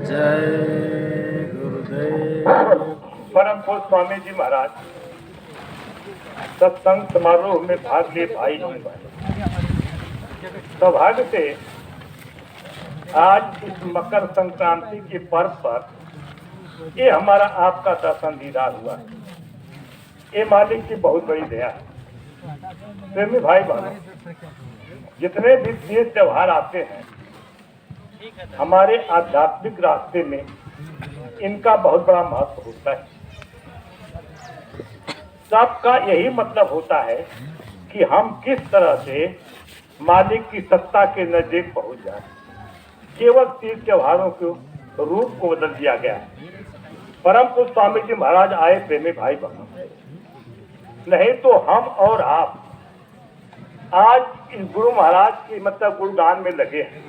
जय गुरुदेव। परम पूज्य स्वामी जी महाराज सत्संग समारोह में भाग ले भाई सौभाग्य से आज इस मकर संक्रांति के पर्व पर ये हमारा आपका दर्शन दीदार हुआ। ये मालिक की बहुत बड़ी दया है। प्रेमी भाई बहनों, जितने भी तीज त्योहार आते हैं हमारे आध्यात्मिक रास्ते में इनका बहुत बड़ा महत्व होता है। सबका यही मतलब होता है कि हम किस तरह से मालिक की सत्ता के नजदीक पहुंच जाए। केवल तीज त्योहारों के रूप को बदल दिया गया है। परम पूज्य स्वामी जी महाराज आए प्रेमी भाई बहनों, नहीं तो हम और आप आज इस गुरु महाराज की मतलब गुणगान में लगे हैं।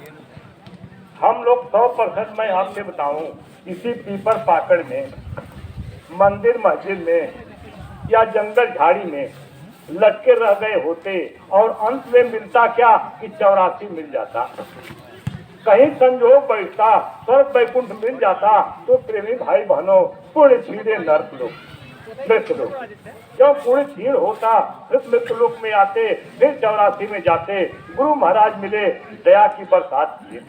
हम लोग 100% मैं आपसे बताऊं, इसी पीपर पाकड़ में, मंदिर मस्जिद में या जंगल झाड़ी में लटके रह गए होते और अंत में मिलता क्या कि 84 मिल जाता। कहीं संजोग बैठता, स्वर्ग वैकुंठ मिल जाता तो प्रेमी भाई बहनों पुण्य छीड़े नर्क लोग मृत लोग। जब पुण्य छीड़ होता फिर मृत लोक में आते, फिर 84 में जाते। गुरु महाराज मिले, दया की बरसात किए।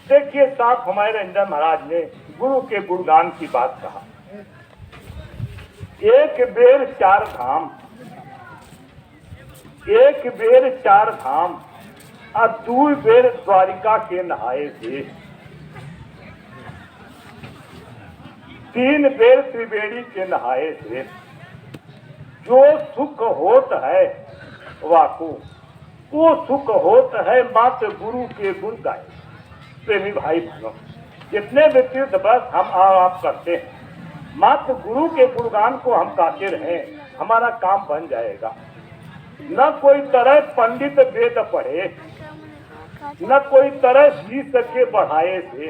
देखिए साहब, हमारे रंजन महाराज ने गुरु के गुणगान की बात कहा। एक बेर चार धाम, एक बेर चार धाम और 2 बेर द्वारिका के नहाए थे। 3 बेर त्रिवेणी के नहाए थे। जो सुख होत है वाको, वो सुख होत है मात्र गुरु के गुण गाए। प्रेमी भाई बहनों, जितने भी तीर्थ व्रत हम आप करते हैं, मात्र गुरु के गुणगान को हम गाते रहें, हमारा काम बन जाएगा। न कोई तरह पंडित वेद पढ़े, न कोई तरह शीश के बढ़ाए थे।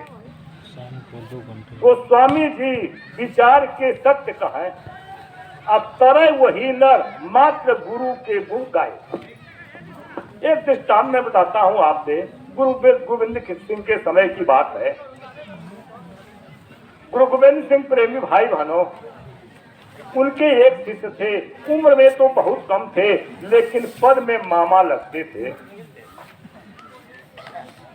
तो स्वामी जी विचार के सत्य कहें, अब तरह वही नर मात्र गुरु के गुण गाए। एक दृष्टांत मैं बताता हूँ आपसे। गुरु गोविंद सिंह के समय की बात है। गुरु गोविंद सिंह प्रेमी भाई बहनों, उनके एक शिष्य थे। उम्र में तो बहुत कम थे, लेकिन पद में मामा लगते थे।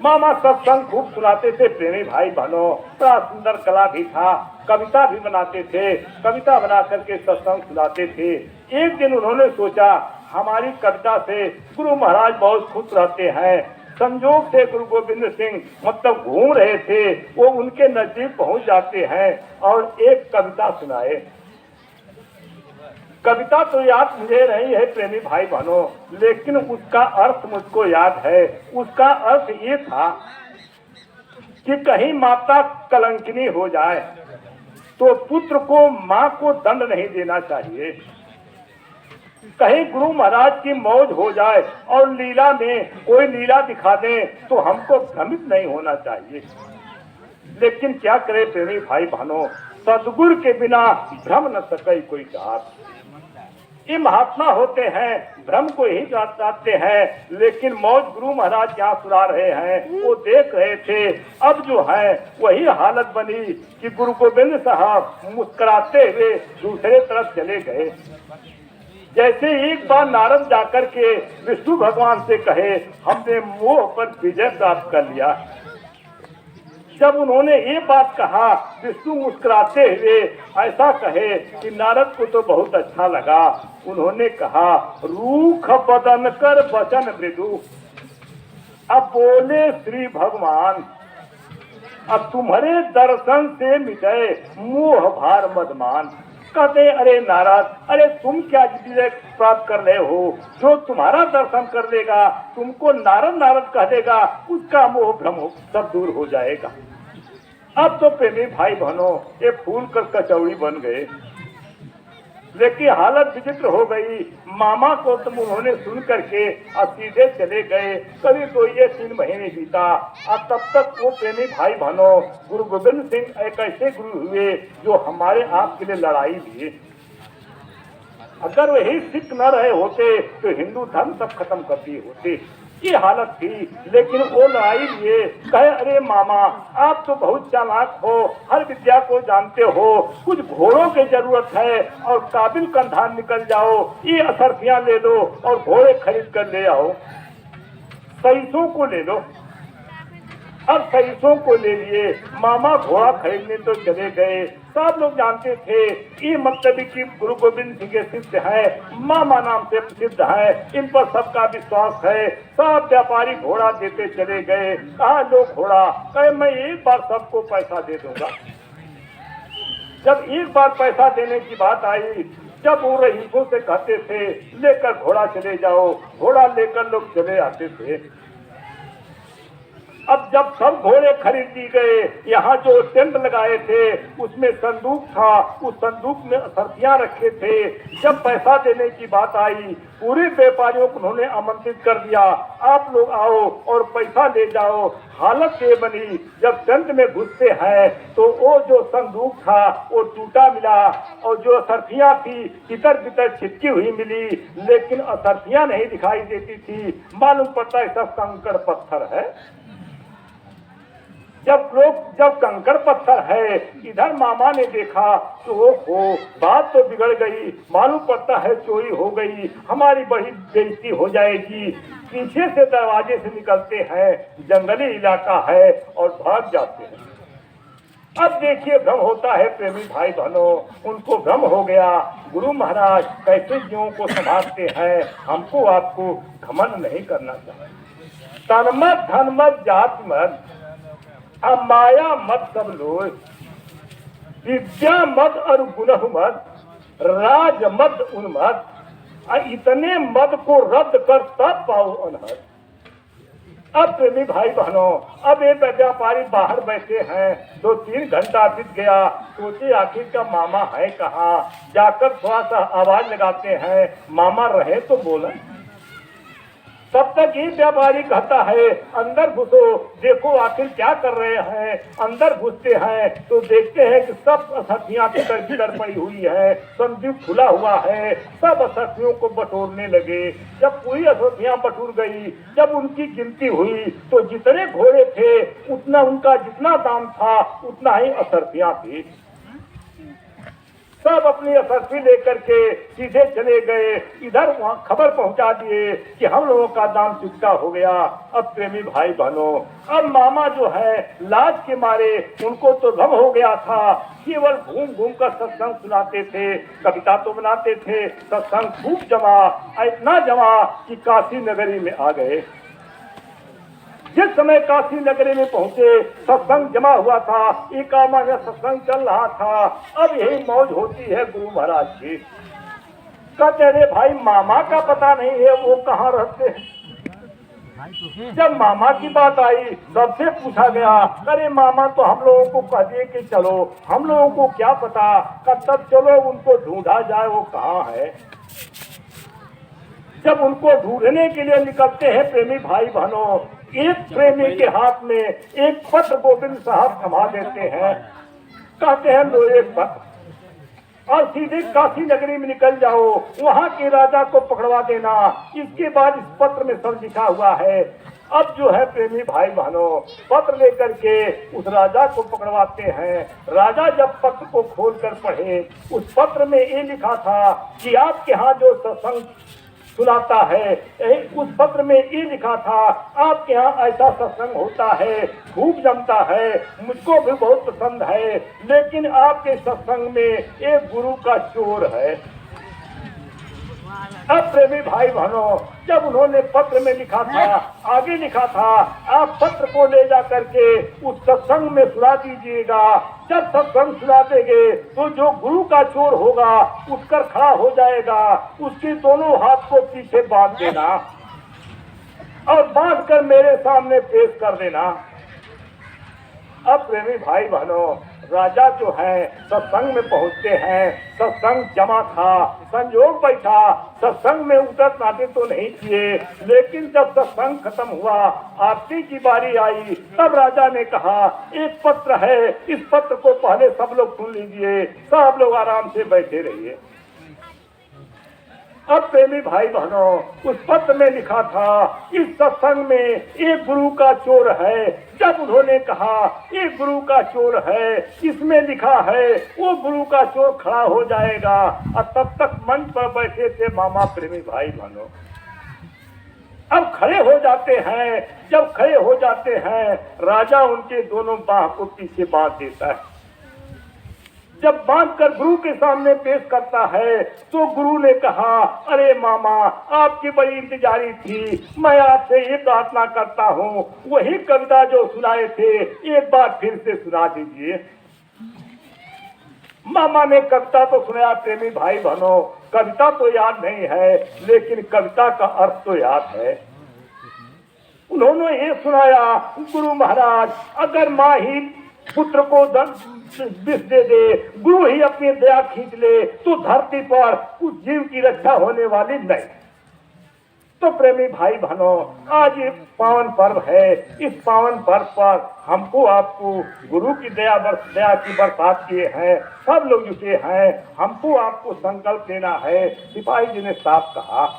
मामा सत्संग खूब सुनाते थे प्रेमी भाई बहनों। बड़ा सुंदर कला भी था, कविता भी बनाते थे। कविता बना करके सत्संग सुनाते थे। एक दिन उन्होंने सोचा, हमारी कविता से गुरु महाराज बहुत खुश रहते हैं। संजोग से गुरु गोविंद सिंह मतलब घूम रहे थे, वो उनके नजदीक पहुंच जाते हैं और एक कविता सुनाए। कविता तो याद मुझे नहीं है प्रेमी भाई बहनों, लेकिन उसका अर्थ मुझको याद है। उसका अर्थ ये था कि कहीं माता कलंकिनी हो जाए तो पुत्र को माँ को दंड नहीं देना चाहिए। कहीं गुरु महाराज की मौज हो जाए और लीला में कोई लीला दिखा दे तो हमको भ्रमित नहीं होना चाहिए। लेकिन क्या करे प्रेमी भाई बहनों, सदगुरु के बिना भ्रम न सके कोई जात। ये महात्मा होते हैं, भ्रम को ही चाहते हैं, लेकिन मौज गुरु महाराज क्या सुना रहे हैं वो देख रहे थे। अब जो है वही हालत बनी कि गुरु गोविंद साहब मुस्कुराते हुए दूसरे तरफ चले गए। जैसे एक बार नारद जाकर के विष्णु भगवान से कहे, हमने मोह पर विजय प्राप्त कर लिया। जब उन्होंने ये बात कहा, विष्णु मुस्कुराते हुए ऐसा कहे कि नारद को तो बहुत अच्छा लगा। उन्होंने कहा, रूख बदन कर वचन मृदु, अब बोले श्री भगवान, अब तुम्हारे दर्शन से मिटे मोह भार मदमान। कहते, अरे नारद, अरे तुम क्या विजय प्राप्त कर रहे हो? जो तुम्हारा दर्शन कर लेगा, तुमको नारद नारद कह देगा, उसका मोह भ्रम सब दूर हो जाएगा। अब तो प्रेमी भाई बहनों ये फूल कर कचौड़ी बन गए। लेकिन हालत विचित्र हो गई। मामा को तुम उन्होंने सुन करके अब सीधे चले गए। कभी तो ये 3 महीने बीता और तब तक वो प्रेमी भाई बहनों गुरु गोविंद सिंह एक ऐसे गुरु हुए जो हमारे आपके लिए लड़ाई दिए। अगर वही सिख न रहे होते तो हिंदू धर्म सब खत्म कर दिए होते। ये हालत थी। लेकिन वो लड़ाई लिए कहे, अरे मामा आप तो बहुत चालाक हो, हर विद्या को जानते हो, कुछ घोड़ों की जरूरत है और काबिल कंधार निकल जाओ, ये असरफियां ले लो और घोड़े खरीद कर ले आओ, सैसों को ले लो। अब सैसों को ले लिए, मामा घोड़ा खरीदने तो चले गए। सब लोग जानते थे ये मतलब कि गुरु गोविंद सिंह के शिष्य है, मामा नाम से प्रसिद्ध है, इन पर सबका विश्वास है। सब व्यापारी घोड़ा देते चले गए। कहा लो घोड़ा, कहे मैं एक बार सबको पैसा दे दूंगा। जब एक बार पैसा देने की बात आई, जब वो रईसों से कहते थे लेकर घोड़ा चले जाओ, घोड़ा लेकर लोग चले आते थे। अब जब सब घोड़े खरीद ली गए, यहाँ जो टेंट लगाए थे उसमें संदूक था, उस संदूक में असरफियां रखे थे। जब पैसा देने की बात आई, पूरे व्यापारियों को उन्होंने आमंत्रित कर दिया, आप लोग आओ और पैसा ले जाओ। हालत ये बनी, जब टेंट में घुसते हैं तो वो जो संदूक था वो टूटा मिला और जो असरफियां थी तितर बितर छिटकी हुई मिली, लेकिन असरफियां नहीं दिखाई देती थी। मालूम पड़ता है सब कंकड़ पत्थर है। जब कंकड़ पत्थर है, इधर मामा ने देखा तो हो बात तो बिगड़ गई, मालूम पड़ता है चोरी हो गई, हमारी बड़ी बेइज्जती हो जाएगी। पीछे से दरवाजे से निकलते हैं, जंगली इलाका है और भाग जाते हैं। अब देखिए भ्रम होता है प्रेमी भाई बहनों, उनको भ्रम हो गया, गुरु महाराज कैसे जीवों को संभालते हैं, हमको आपको घमंड नहीं करना चाहिए। तनमत धनमत जात मत अब माया मत सब लोग, विद्या मत और गुण मत, राज मत उन्मत, इतने मद को रद्द कर तब पाओ अनहद। अब प्रेमी भाई बहनों, अब ये व्यापारी बाहर बैठे हैं, 2-3 घंटा बीत गया, सोचे आखिर का मामा है कहाँ, जाकर थोड़ा सा आवाज लगाते हैं, मामा रहे तो बोले। तब तक ये व्यापारी कहता है अंदर घुसो, देखो आखिर क्या कर रहे हैं। अंदर घुसते हैं तो देखते हैं कि सब असरफियां तितर बितर पड़ी हुई है, संदूक खुला हुआ है। सब असरफियों को बटोरने लगे। जब पूरी असरफियां बटोर गई, जब उनकी गिनती हुई तो जितने घोड़े थे उतना उनका जितना दाम था उतना ही असरफियां थी। सब अपनी असरफी लेकर के सीधे चले गए, इधर वहां खबर पहुंचा दिए कि हम लोगों का दाम चुकता हो गया। अब प्रेमी भाई बहनों, अब मामा जो है लाज के मारे उनको तो भ्रम हो गया था, केवल घूम घूम कर सत्संग सुनाते थे, कविता तो बनाते थे, सत्संग खूब जमा, इतना जमा कि काशी नगरी में आ गए। जिस समय काशी नगरी में पहुंचे, सत्संग जमा हुआ था, एकामान्य सत्संग चल रहा था। अब यही मौज होती है गुरु महाराज की। कहते अरे भाई मामा का पता नहीं है वो कहाँ रहते हैं। जब मामा की बात आई, सबसे पूछा गया, अरे मामा तो हम लोगों को कह दिए कि चलो, हम लोगों को क्या पता, तब चलो उनको ढूंढा जाए वो कहाँ है। जब उनको ढूंढने के लिए निकलते हैं प्रेमी भाई बहनों, एक प्रेमी के हाथ में एक पत्र गोविंद साहब थमा देते हैं, कहते हैं लो एक पत्र और सीधे काशी नगरी में निकल जाओ, वहां के राजा को पकड़वा देना। इसके बाद इस पत्र में सब लिखा हुआ है। अब जो है प्रेमी भाई बहनों, पत्र लेकर के उस राजा को पकड़वाते हैं। राजा जब पत्र को खोलकर पढ़े, उस पत्र में ये लिखा था कि आपके यहाँ जो सत्संग सुनाता है, उस पत्र में ये लिखा था आपके यहाँ ऐसा सत्संग होता है, खूब जमता है, मुझको भी बहुत पसंद है, लेकिन आपके सत्संग में एक गुरु का चोर है। अब प्रेमी भाई बहनों, जब उन्होंने पत्र में लिखा था, आगे लिखा था आप पत्र को ले जा करके उस सत्संग में सुना दीजिएगा। जब सत्संग सुना देंगे तो जो गुरु का चोर होगा उठकर खड़ा हो जाएगा, उसके दोनों हाथ को पीछे बांध देना और बांध कर मेरे सामने पेश कर देना। अब प्रेमी भाई बहनों, राजा जो है सत्संग में पहुंचते हैं, सत्संग जमा था, संयोग बैठा, सत्संग में उतर नाटे तो नहीं किए, लेकिन जब सत्संग खत्म हुआ, आरती की बारी आई, तब राजा ने कहा एक पत्र है, इस पत्र को पहले सब लोग सुन लीजिए, सब लोग आराम से बैठे रहिए। अब प्रेमी भाई बहनों, उस पत्र में लिखा था, इस सत्संग में एक गुरु का चोर है। जब उन्होंने कहा एक गुरु का चोर है, इसमें लिखा है वो गुरु का चोर खड़ा हो जाएगा। और तब तक मंच पर बैठे थे मामा प्रेमी भाई बहनों। अब खड़े हो जाते हैं। जब खड़े हो जाते हैं, राजा उनके दोनों बाह को पीछे बांध देता है। जब बांधकर गुरु के सामने पेश करता है तो गुरु ने कहा, अरे मामा, आपकी बड़ी इंतजारी थी, मैं आपसे ये प्रार्थना करता हूँ, वही कविता जो सुनाए थे एक बार फिर से सुना दीजिए। मामा ने कविता तो सुनाया प्रेमी भाई बहनों, कविता तो याद नहीं है लेकिन कविता का अर्थ तो याद है। उन्होंने ये सुनाया, गुरु महाराज, अगर माँ ही पुत्र को विष दे दे, गुरु ही अपनी दया खींच ले, तो धरती पर उस जीव की रक्षा होने वाली नहीं। तो प्रेमी भाई बहनों, आज एक पावन पर्व है। इस पावन पर्व पर हमको आपको गुरु की दया की बरसात किए हैं, सब लोग जुटे हैं। हमको आपको संकल्प लेना है। सिपाही जी ने साफ कहा,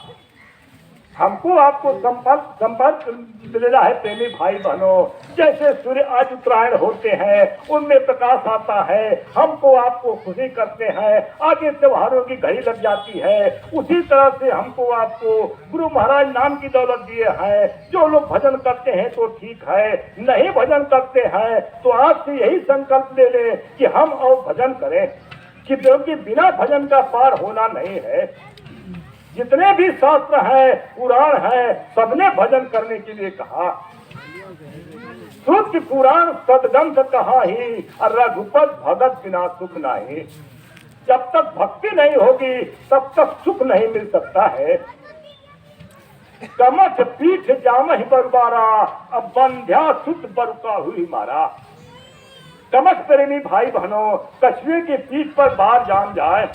हमको आपको संपर्क लेना है प्रेमी भाई बहनों। जैसे सूर्य आज उत्तरायण होते हैं, उनमें प्रकाश आता है, हमको आपको खुशी करते हैं, आगे त्योहारों की घड़ी लग जाती है। उसी तरह से हमको आपको गुरु महाराज नाम की दौलत दिए हैं। जो लोग भजन करते हैं तो ठीक है, नहीं भजन करते हैं तो आज से यही संकल्प ले लें कि हम और भजन करें, क्योंकि बिना भजन का पार होना नहीं है। जितने भी शास्त्र हैं, पुराण है, सबने भजन करने के लिए कहा। श्रुति पुराण सदग्रंथ कहा ही, रघुपत भगत बिना सुख नहीं। जब तक भक्ति नहीं होगी तब तक सुख नहीं मिल सकता है। कमठ पीठ जामहि बरबारा, अब बंध्या सुत बरुका हुई मारा। कमठ प्रेमी भाई बहनों, कछुए की पीठ पर बार जाम जाए,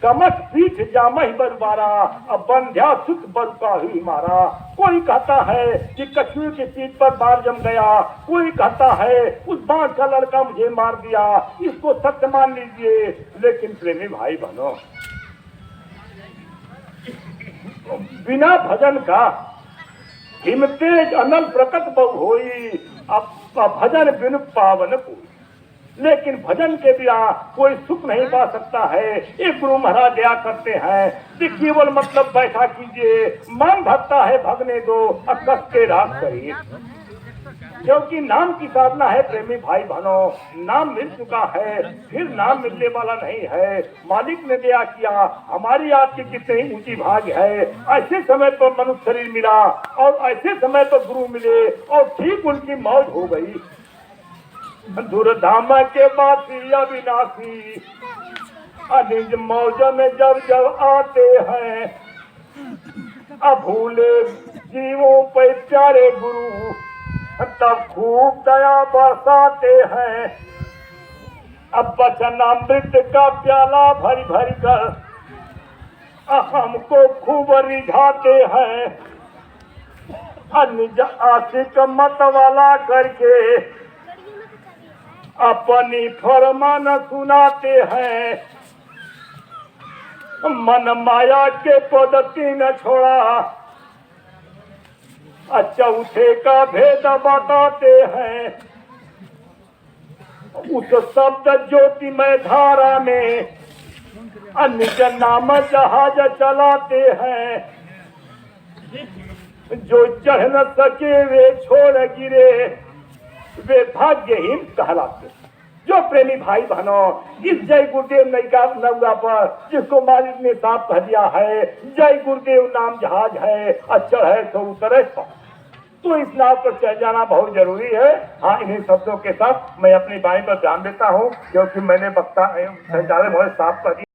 कमठ पीठ जामहि बरबारा, अब बंध्या सुत बरुका हुई मारा। कोई कहता है कि कछुए की पीठ पर बार जम गया, कोई कहता है उस बांस का लड़का मुझे मार दिया। इसको सत्य मान लीजिए, लेकिन प्रेमी भाई बहनों, बिना भजन का हिमतेज अनल प्रकट बहु होई, अब भजन बिन पावन कोई। लेकिन भजन के बिना कोई सुख नहीं पा सकता है। एक गुरु महाराज दया करते हैं कि केवल मतलब बैठा कीजिए, मन भगता है भगने दो, अब कस के राग करिए, क्योंकि नाम की साधना है प्रेमी भाई बहनों। नाम मिल चुका है, फिर नाम मिलने वाला नहीं है। मालिक ने दया किया, हमारी आपकी कितनी ऊंची भाग्य है। ऐसे समय पर मनुष्य शरीर मिला और ऐसे समय पर गुरु मिले और ठीक उनकी मौज हो गई। दुर्धाम के बासी अविनाशी, अनिज मौज में जब जब आते हैं, अब भूले जीवों पे प्यारे गुरु, तब खूब दया बरसाते हैं। अब वचनामृत का प्याला भरी भरी कर हमको खूब रिझाते हैं। अनिज आशिक मत वाला करके अपनी फरमान सुनाते हैं। मन माया के पद्धति न छोड़ा, चौथे का भेद बताते हैं। उस शब्द ज्योतिमय धारा में निज नाम जहाज चलाते हैं। जो चढ़ न सके वे छोड़ गिरे, वे भाग्यहीन कहलाते। जो प्रेमी भाई बहनों, इस जय गुरुदेव नौका पर जिसको मालिक ने साफ कह दिया है, जय गुरुदेव नाम जहाज है, अच्छा है तो उतरे, तो इस नाव पर चल जाना बहुत जरूरी है। हाँ, इन्हीं शब्दों के साथ मैं अपनी बाई पर ध्यान देता हूँ, क्योंकि मैंने वक्ता साफ कर दिया।